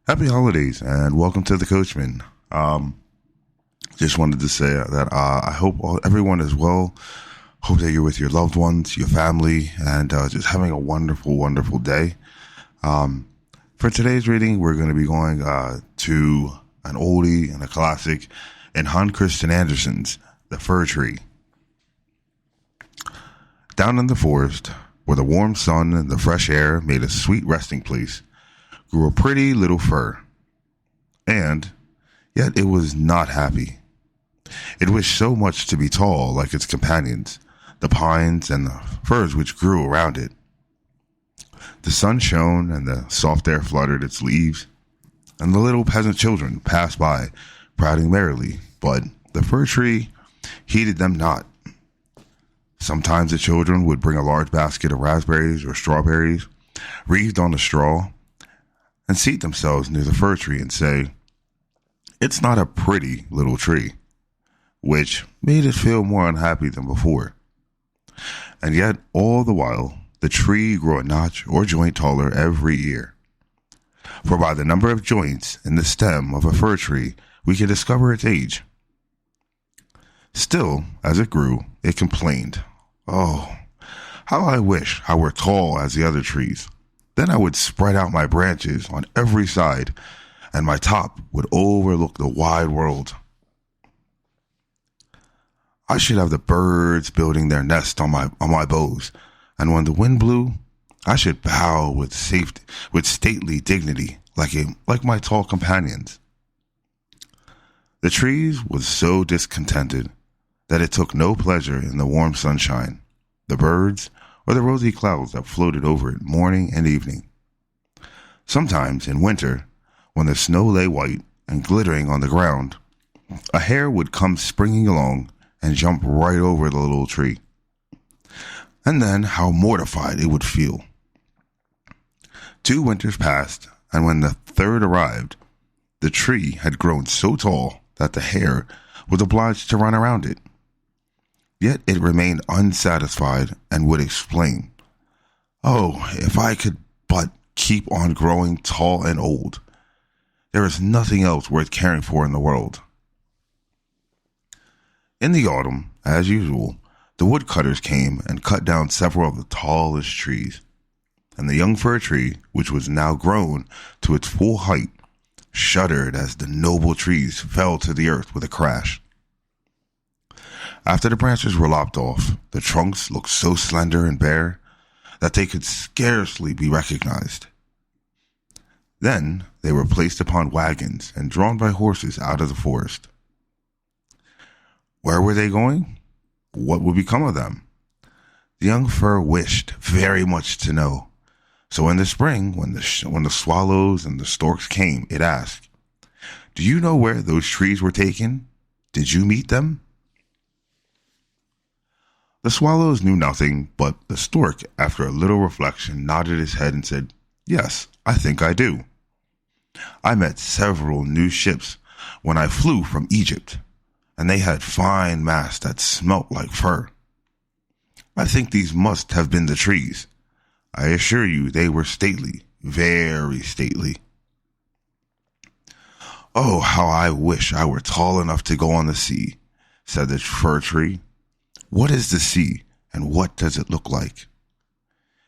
Happy holidays and welcome to the Coachman. Just wanted to say that I hope everyone is well. Hope that you're with your loved ones, your family, and just having a wonderful, wonderful day. For today's reading, we're going to be going to an oldie and a classic in Christen Andersen's The Fir Tree. Down in the forest, where the warm sun and the fresh air made a sweet resting place, grew a pretty little fir. And yet it was not happy. It wished so much to be tall like its companions, the pines and the firs which grew around it. The sun shone and the soft air fluttered its leaves, and the little peasant children passed by, prating merrily, but the fir tree heeded them not. Sometimes the children would bring a large basket of raspberries or strawberries, wreathed on a straw, and seat themselves near the fir tree and say, "It's not a pretty little tree," which made it feel more unhappy than before. And yet, all the while, the tree grew a notch or joint taller every year. For by the number of joints in the stem of a fir tree, we can discover its age. Still, as it grew, it complained, "Oh, how I wish I were tall as the other trees. Then I would spread out my branches on every side, and my top would overlook the wide world. I should have the birds building their nest on my boughs, and when the wind blew, I should bow with stately dignity, like my tall companions." The trees was so discontented that it took no pleasure in the warm sunshine, the birds, or the rosy clouds that floated over it morning and evening. Sometimes in winter, when the snow lay white and glittering on the ground, a hare would come springing along and jump right over the little tree. And then how mortified it would feel. 2 winters passed, and when the third arrived, the tree had grown so tall that the hare was obliged to run around it. Yet it remained unsatisfied and would explain, "Oh, if I could but keep on growing tall and old. There is nothing else worth caring for in the world." In the autumn, as usual, the woodcutters came and cut down several of the tallest trees, and the young fir tree, which was now grown to its full height, shuddered as the noble trees fell to the earth with a crash. After the branches were lopped off, the trunks looked so slender and bare that they could scarcely be recognized. Then they were placed upon wagons and drawn by horses out of the forest. Where were they going? What would become of them? The young fir wished very much to know. So in the spring, when the swallows and the storks came, it asked, "Do you know where those trees were taken? Did you meet them?" The swallows knew nothing, but the stork, after a little reflection, nodded his head and said, "Yes, I think I do. I met several new ships when I flew from Egypt, and they had fine masts that smelt like fir. I think these must have been the trees. I assure you they were stately, very stately." "Oh, how I wish I were tall enough to go on the sea," said the fir tree. "What is the sea, and what does it look like?"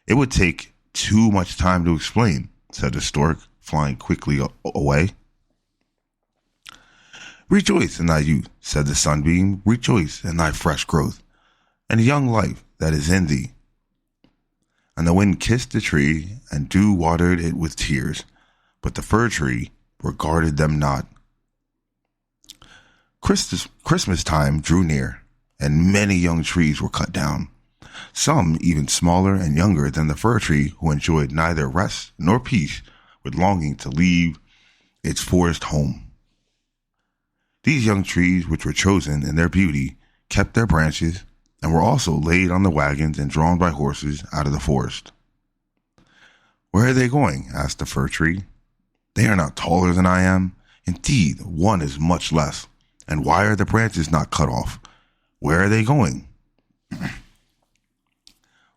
"It would take too much time to explain," said the stork, flying quickly away. "Rejoice in thy youth," said the sunbeam. "Rejoice in thy fresh growth, and young life that is in thee." And the wind kissed the tree, and dew watered it with tears, but the fir tree regarded them not. Christmas time drew near, and many young trees were cut down, some even smaller and younger than the fir tree, who enjoyed neither rest nor peace with longing to leave its forest home. These young trees, which were chosen in their beauty, kept their branches and were also laid on the wagons and drawn by horses out of the forest. "Where are they going?" asked the fir tree. "They are not taller than I am. Indeed, one is much less. And why are the branches not cut off? Where are they going?"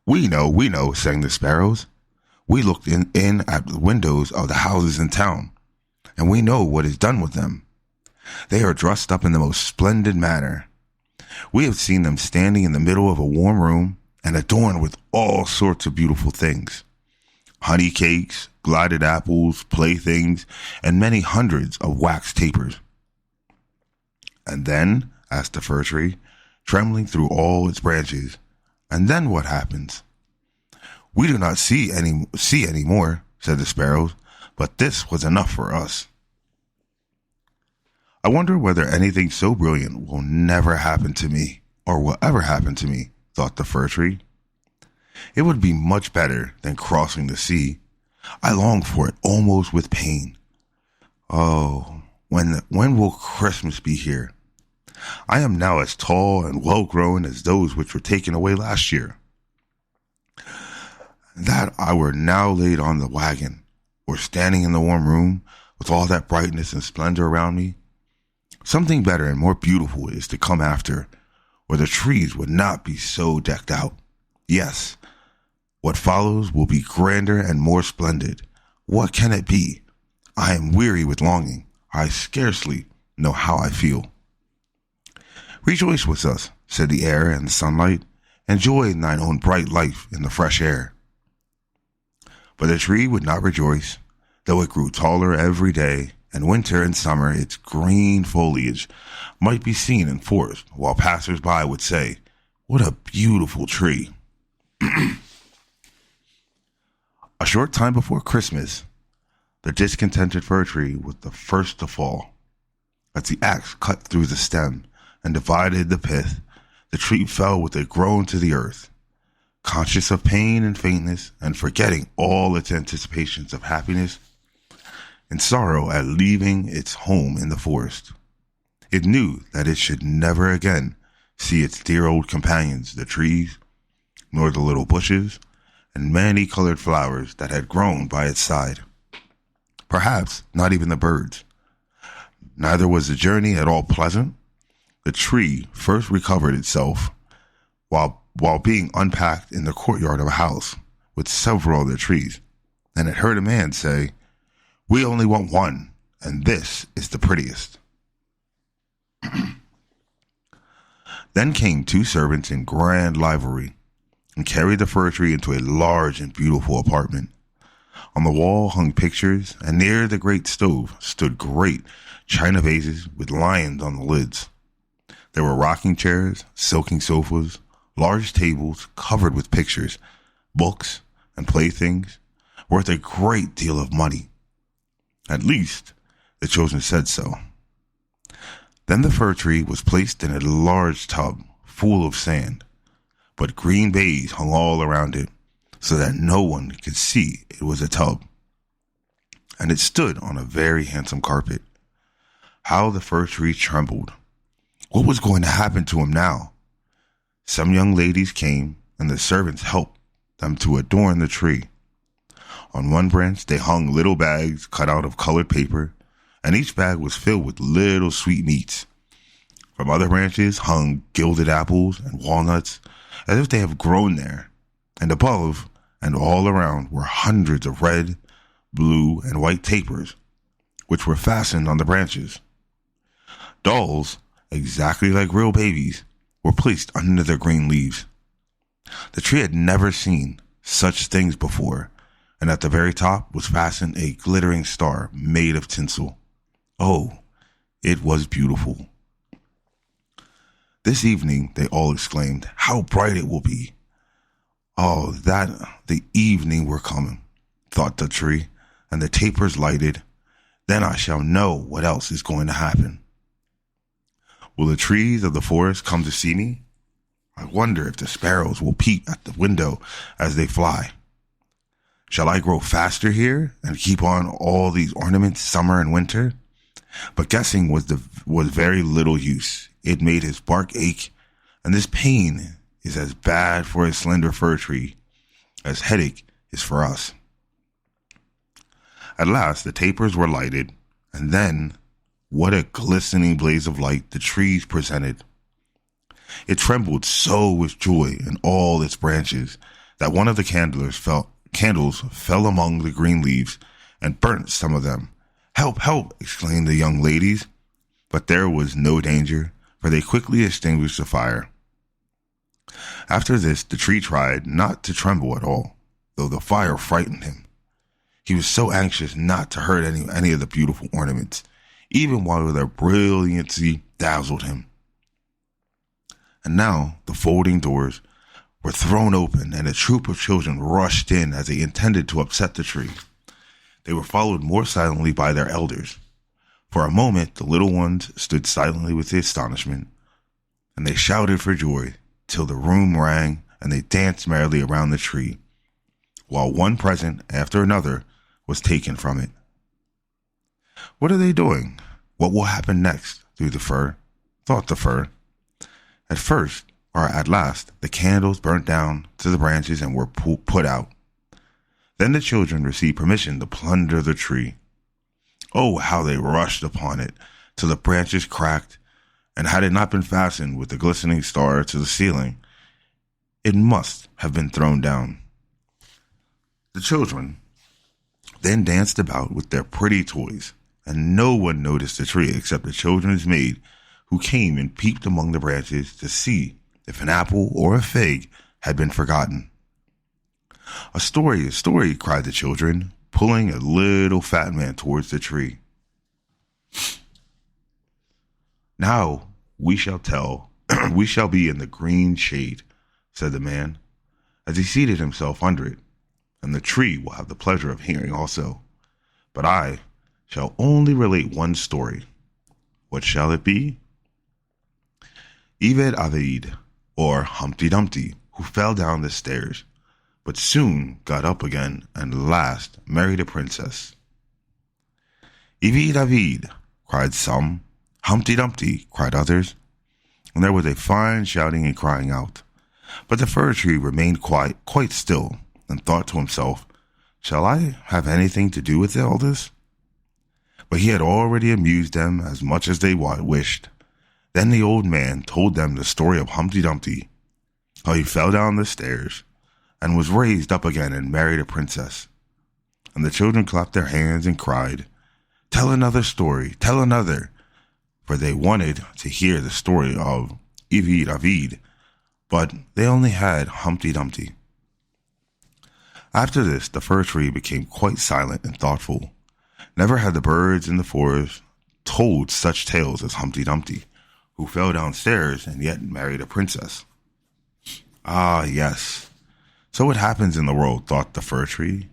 We know, sang the sparrows. "We looked in at the windows of the houses in town, and we know what is done with them. They are dressed up in the most splendid manner. We have seen them standing in the middle of a warm room and adorned with all sorts of beautiful things. Honey cakes, glided apples, playthings, and many hundreds of wax tapers. And then, asked the fir tree, trembling through all its branches, and then what happens? We do not see any more, said the sparrows, but this was enough for us. I wonder whether anything so brilliant will never happen to me, or will ever happen to me, thought the fir tree. It would be much better than crossing the sea. I long for it almost with pain. Oh, when will Christmas be here? I am now as tall and well grown as those which were taken away last year. That I were now laid on the wagon, or standing in the warm room with all that brightness and splendor around me. Something better and more beautiful is to come after, where the trees would not be so decked out. Yes, what follows will be grander and more splendid. What can it be? I am weary with longing. I scarcely know how I feel. Rejoice with us, said the air and the sunlight. Enjoy thine own bright life in the fresh air. But the tree would not rejoice, though it grew taller every day, and winter and summer its green foliage might be seen in forest, while passers-by would say, "What a beautiful tree." A short time before Christmas, the discontented fir tree was the first to fall. As the axe cut through the stem and divided the pith, the tree fell with a groan to the earth. Conscious of pain and faintness, and forgetting all its anticipations of happiness and sorrow at leaving its home in the forest, it knew that it should never again see its dear old companions, the trees, nor the little bushes and many-colored flowers that had grown by its side. Perhaps not even the birds. Neither was the journey at all pleasant. The tree first recovered itself while being unpacked in the courtyard of a house with several other trees, and it heard a man say, "We only want one, and this is the prettiest." Then came two servants in grand livery, and carried the fir tree into a large and beautiful apartment. On the wall hung pictures, and near the great stove stood great china vases with lions on the lids. There were rocking chairs, silking sofas, large tables covered with pictures, books, and playthings, worth a great deal of money. At least, the chosen said so. Then the fir tree was placed in a large tub full of sand, but green baize hung all around it, so that no one could see it was a tub. And it stood on a very handsome carpet. How the fir tree trembled! What was going to happen to him now? Some young ladies came, and the servants helped them to adorn the tree. On one branch they hung little bags cut out of colored paper, and each bag was filled with little sweetmeats. From other branches hung gilded apples and walnuts, as if they have grown there, and above and all around were hundreds of red, blue, and white tapers, which were fastened on the branches. Dolls, exactly like real babies, were placed under the green leaves. The tree had never seen such things before, and at the very top was fastened a glittering star made of tinsel. Oh, it was beautiful. This evening, they all exclaimed, "How bright it will be!" Oh, that the evening were coming, thought the tree, and the tapers lighted. Then I shall know what else is going to happen. Will the trees of the forest come to see me? I wonder if the sparrows will peep at the window as they fly. Shall I grow faster here and keep on all these ornaments summer and winter? But guessing was very little use. It made his bark ache, and this pain is as bad for a slender fir tree as headache is for us. At last the tapers were lighted, and then what a glistening blaze of light the trees presented. It trembled so with joy in all its branches that one of the candles fell among the green leaves and burnt some of them, "Help, help!" exclaimed the young ladies. But there was no danger, for they quickly extinguished the fire. After this, the tree tried not to tremble at all, though the fire frightened him. He was so anxious not to hurt any of the beautiful ornaments, even while their brilliancy dazzled him. And now the folding doors were thrown open, and a troop of children rushed in as they intended to upset the tree. They were followed more silently by their elders. For a moment, the little ones stood silently with astonishment, and they shouted for joy till the room rang, and they danced merrily around the tree, while one present after another was taken from it. What are they doing? What will happen next? Thought the fir. At last, the candles burnt down to the branches and were put out. Then the children received permission to plunder the tree. Oh, how they rushed upon it, till the branches cracked, and had it not been fastened with the glistening star to the ceiling, it must have been thrown down. The children then danced about with their pretty toys, and no one noticed the tree except the children's maid, who came and peeped among the branches to see if an apple or a fig had been forgotten. A story, cried the children, pulling a little fat man towards the tree. Now we shall tell, we shall be in the green shade, said the man, as he seated himself under it, and the tree will have the pleasure of hearing also. But I shall only relate one story. What shall it be? Ived Avid, or Humpty Dumpty, who fell down the stairs, but soon got up again and last married a princess. Ived Avid, cried some. Humpty Dumpty, cried others. And there was a fine shouting and crying out. But the fir tree remained quite still, and thought to himself, shall I have anything to do with all this? But he had already amused them as much as they wished. Then the old man told them the story of Humpty Dumpty, how he fell down the stairs, and was raised up again and married a princess. And the children clapped their hands and cried, tell another story, tell another, for they wanted to hear the story of Ived Avid, but they only had Humpty Dumpty. After this, the fir tree became quite silent and thoughtful. Never had the birds in the forest told such tales as Humpty Dumpty, who fell downstairs and yet married a princess. Ah, yes. So it happens in the world, thought the fir tree.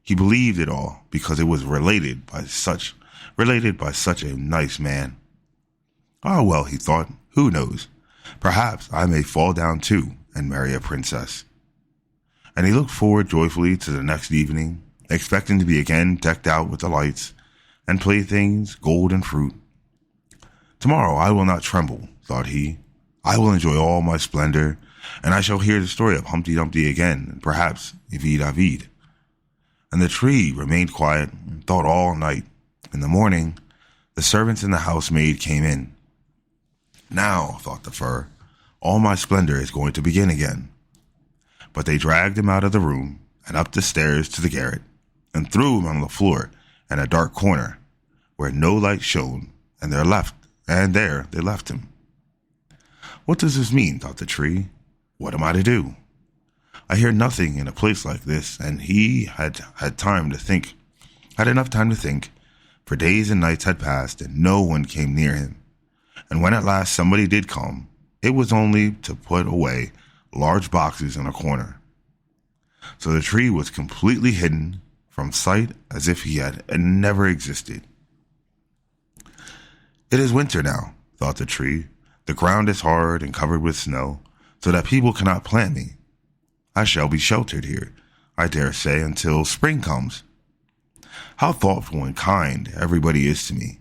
He believed it all because it was related by such a nice man. Ah, well, he thought, who knows? Perhaps I may fall down too and marry a princess. And he looked forward joyfully to the next evening, expecting to be again decked out with the lights and playthings, gold and fruit. Tomorrow I will not tremble, thought he. I will enjoy all my splendor, and I shall hear the story of Humpty Dumpty again, and perhaps Ived Avid. And the tree remained quiet and thought all night. In the morning, the servants and the housemaid came in. Now, thought the fir, all my splendor is going to begin again. But they dragged him out of the room and up the stairs to the garret, and threw him on the floor in a dark corner where no light shone, and there they left him. What does this mean, thought the tree? What am I to do? I hear nothing in a place like this, and he had enough time to think, for days and nights had passed, and no one came near him. And when at last somebody did come, it was only to put away large boxes in a corner. So the tree was completely hidden from sight as if he had never existed. It is winter now, thought the tree. The ground is hard and covered with snow, so that people cannot plant me. I shall be sheltered here, I dare say, until spring comes. How thoughtful and kind everybody is to me.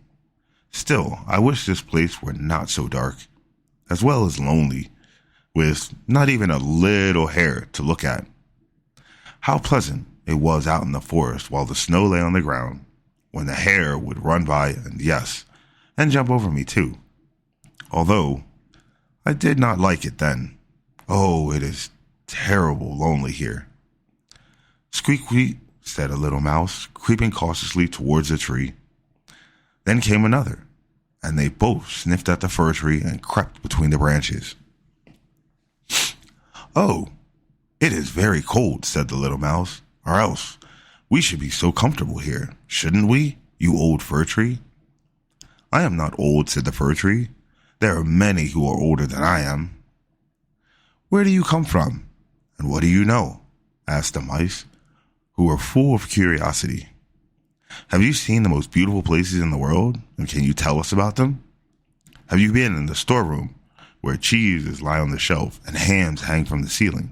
Still, I wish this place were not so dark, as well as lonely, with not even a little hare to look at. How pleasant it was out in the forest while the snow lay on the ground, when the hare would run by and jump over me too. Although I did not like it then. Oh, it is terrible lonely here. Squeak, squeak, said a little mouse, creeping cautiously towards the tree. Then came another, and they both sniffed at the fir tree and crept between the branches. "Oh, it is very cold," said the little mouse, "or else we should be so comfortable here, shouldn't we, you old fir tree?" "I am not old," said the fir tree. "There are many who are older than I am." "Where do you come from, and what do you know?" asked the mice, who were full of curiosity. "Have you seen the most beautiful places in the world, and can you tell us about them? Have you been in the storeroom, where cheeses lie on the shelf and hams hang from the ceiling?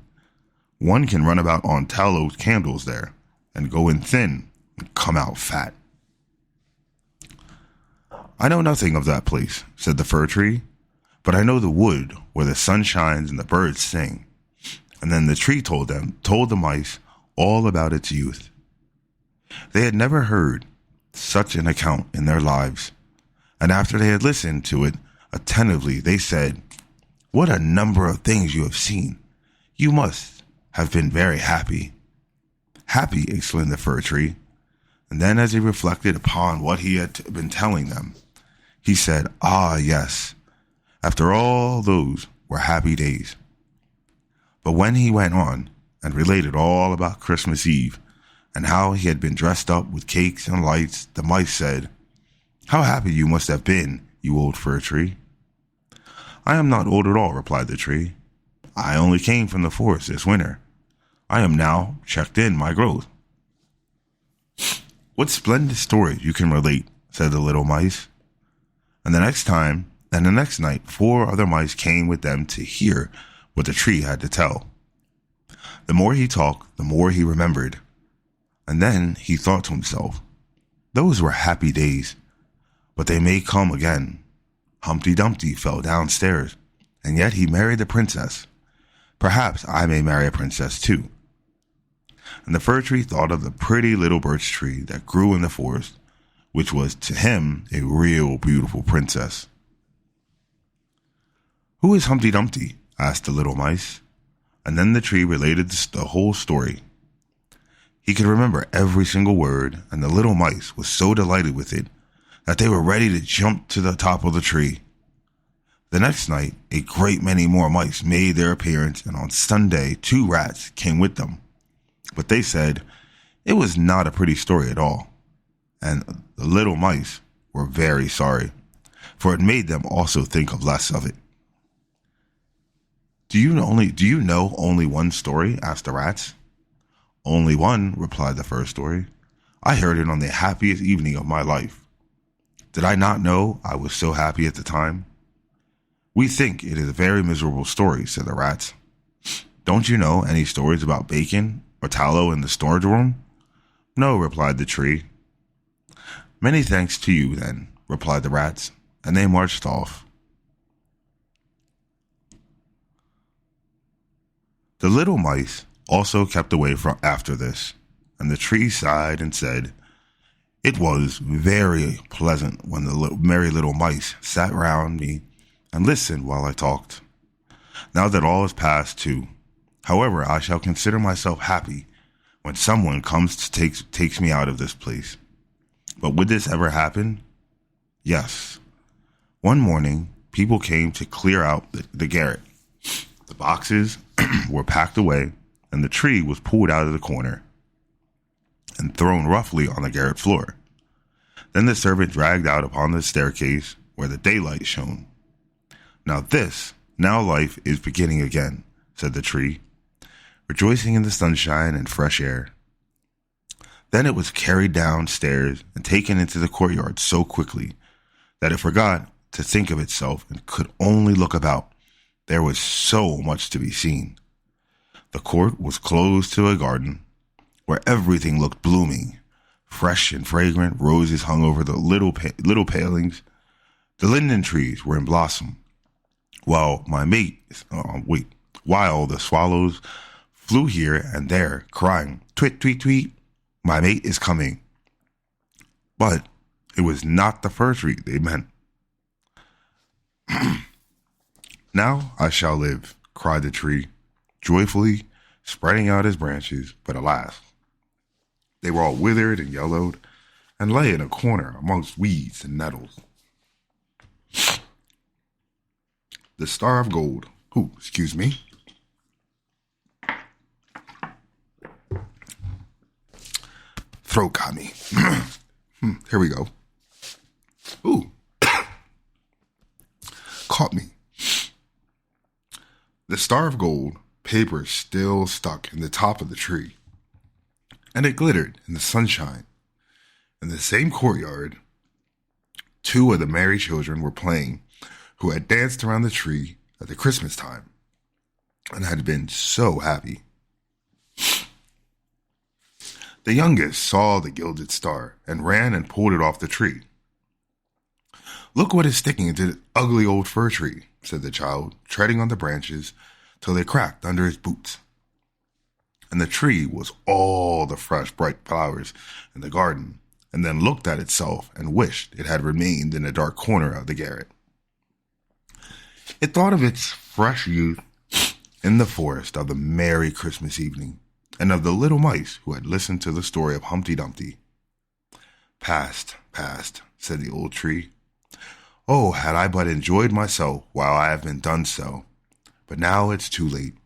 One can run about on tallow candles there, and go in thin and come out fat." "I know nothing of that place," said the fir tree, "but I know the wood where the sun shines and the birds sing." And then the tree told the mice all about its youth. They had never heard such an account in their lives, and after they had listened to it attentively, they said, "What a number of things you have seen! You must have been very happy." "Happy!" exclaimed the fir tree, and then as he reflected upon what he had been telling them, he said, "Ah, yes, after all those were happy days." But when he went on and related all about Christmas Eve, and how he had been dressed up with cakes and lights, the mice said, "How happy you must have been, you old fir tree." "I am not old at all," replied the tree. "I only came from the forest this winter. I am now checked in my growth." "What splendid stories you can relate," said the little mice. And the next night, 4 other mice came with them to hear what the tree had to tell. The more he talked, the more he remembered. And then he thought to himself, "Those were happy days, but they may come again. Humpty Dumpty fell downstairs, and yet he married the princess. Perhaps I may marry a princess too." And the fir tree thought of the pretty little birch tree that grew in the forest, which was to him a real beautiful princess. "Who is Humpty Dumpty?" asked the little mice. And then the tree related the whole story. He could remember every single word, and the little mice were so delighted with it that they were ready to jump to the top of the tree. The next night, a great many more mice made their appearance, and on Sunday, 2 rats came with them. But they said it was not a pretty story at all, and the little mice were very sorry, for it made them also think of less of it. Do you know only one story?" asked the rats. "Only one," replied the first story. "I heard it on the happiest evening of my life. Did I not know I was so happy at the time?" "We think it is a very miserable story," said the rats. "Don't you know any stories about bacon or tallow in the storage room?" "No," replied the tree. "Many thanks to you, then," replied the rats, and they marched off. The little mice also kept away from after this, and the tree sighed and said, "It was very pleasant when the merry little mice sat round me and listened while I talked. Now that all is past too, however, I shall consider myself happy when someone comes to takes me out of this place. But would this ever happen? Yes. One morning, people came to clear out the garret. The boxes were packed away, and the tree was pulled out of the corner and thrown roughly on the garret floor. Then the servant dragged out upon the staircase where the daylight shone. Now life is beginning again," said the tree, rejoicing in the sunshine and fresh air. Then it was carried downstairs and taken into the courtyard so quickly that it forgot to think of itself and could only look about. There was so much to be seen. The court was closed to a garden where everything looked blooming. Fresh and fragrant roses hung over the little palings. The linden trees were in blossom, while the swallows flew here and there, crying, "Tweet, tweet, tweet, my mate is coming." But it was not the fir tree they meant. "Now I shall live," cried the tree, joyfully spreading out his branches. But alas, they were all withered and yellowed, and lay in a corner amongst weeds and nettles. The Star of Gold. Excuse me. Throat got me. Here we go. Ooh. Caught me. The Star of Gold paper still stuck in the top of the tree, and it glittered in the sunshine. In the same courtyard, two of the merry children were playing who had danced around the tree at the Christmas time and had been so happy. The youngest saw the gilded star and ran and pulled it off the tree. "Look what is sticking into the ugly old fir tree," said the child, treading on the branches till they cracked under his boots. And the tree was all the fresh, bright flowers in the garden, and then looked at itself and wished it had remained in a dark corner of the garret. It thought of its fresh youth in the forest, of the merry Christmas evening, and of the little mice who had listened to the story of Humpty Dumpty. "Past, past," said the old tree. "Oh, had I but enjoyed myself while I have been done so. But now it's too late."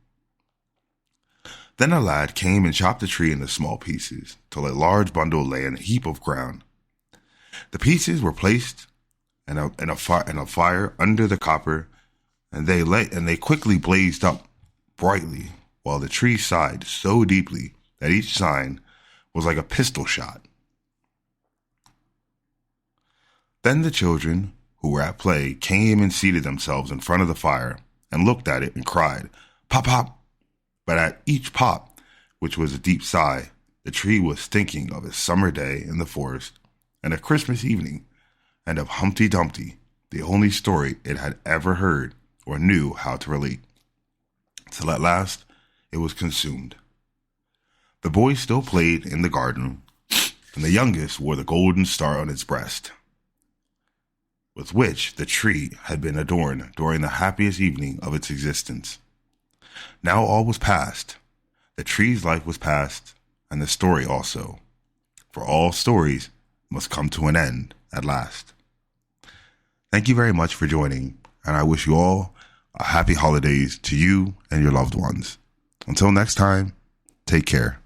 Then a lad came and chopped the tree into small pieces, till a large bundle lay in a heap of ground. The pieces were placed in a fire under the copper, and they quickly blazed up brightly, while the tree sighed so deeply that each sign was like a pistol shot. Then the children who were at play came and seated themselves in front of the fire and looked at it and cried, "Pop, pop!" But at each pop, which was a deep sigh, the tree was thinking of a summer day in the forest and a Christmas evening, and of Humpty Dumpty, the only story it had ever heard or knew how to relate, till at last it was consumed. The boy still played in the garden, and the youngest wore the golden star on its breast, with which the tree had been adorned during the happiest evening of its existence. Now all was past. The tree's life was past, and the story also, for all stories must come to an end at last. Thank you very much for joining, and I wish you all a happy holidays to you and your loved ones. Until next time, take care.